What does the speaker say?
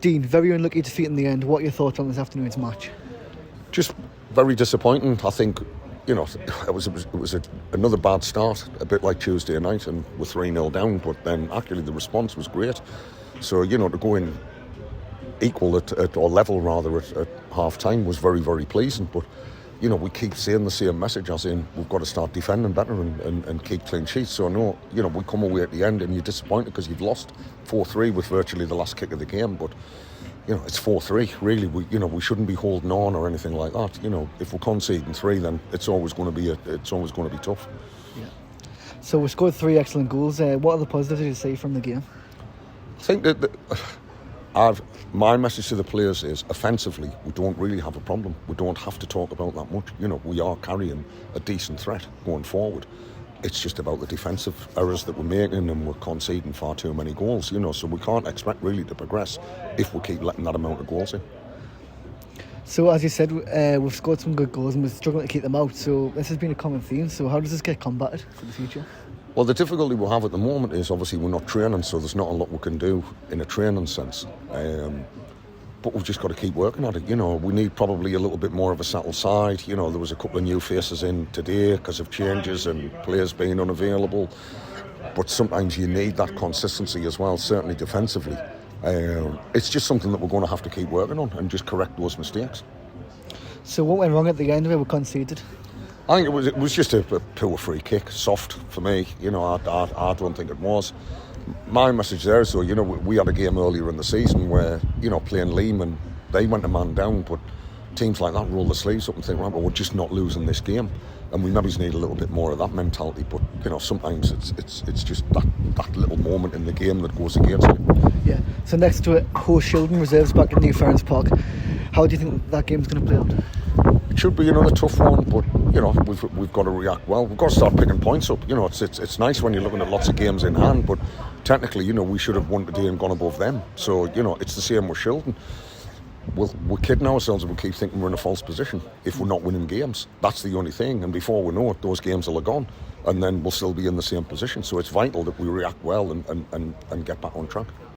Dean, very unlucky defeat in the end. What are your thoughts on this afternoon's match? Just very disappointing. I think, it was another bad start, a bit like Tuesday night, and we're 3-0 down, but then actually the response was great. So, to go in equal or level rather at half time was very, very pleasing. But we keep saying the same message, as in we've got to start defending better and keep clean sheets. So no, we come away at the end and you're disappointed because you've lost 4-3 with virtually the last kick of the game. But it's 4-3. Really, we shouldn't be holding on or anything like that. If we're conceding 3, then it's always going to be tough. Yeah. So we scored 3 excellent goals. What are the positives you see from the game? I think that my message to the players is, offensively, we don't really have a problem. We don't have to talk about that much. We are carrying a decent threat going forward. It's just about the defensive errors that we're making, and we're conceding far too many goals. So we can't expect really to progress if we keep letting that amount of goals in. So as you said, we've scored some good goals and we're struggling to keep them out. So this has been a common theme. So how does this get combated for the future? Well, the difficulty we have at the moment is obviously we're not training, so there's not a lot we can do in a training sense. But we've just got to keep working at it. We need probably a little bit more of a settled side. There was a couple of new faces in today because of changes and players being unavailable. But sometimes you need that consistency as well, certainly defensively. It's just something that we're going to have to keep working on and just correct those mistakes. So what went wrong at the end where we conceded? I think it was just a poor free kick, soft for me. I don't think it was. My message there is, though, we had a game earlier in the season where, playing Lehman, they went a man down, but teams like that roll their sleeves up and think, right, well, we're just not losing this game. And we maybe need a little bit more of that mentality, but, sometimes it's just that little moment in the game that goes against it. Yeah, so next to it, host Shildon reserves back at New Ferns Park. How do you think that game's going to play out? It should be another tough one, but we've got to react well. We've got to start picking points up. It's nice when you're looking at lots of games in hand, but technically, we should have won today and gone above them. So it's the same with Shildon. We're kidding ourselves if we keep thinking we're in a false position if we're not winning games. That's the only thing, and before we know it, those games will have gone, and then we'll still be in the same position. So it's vital that we react well and get back on track.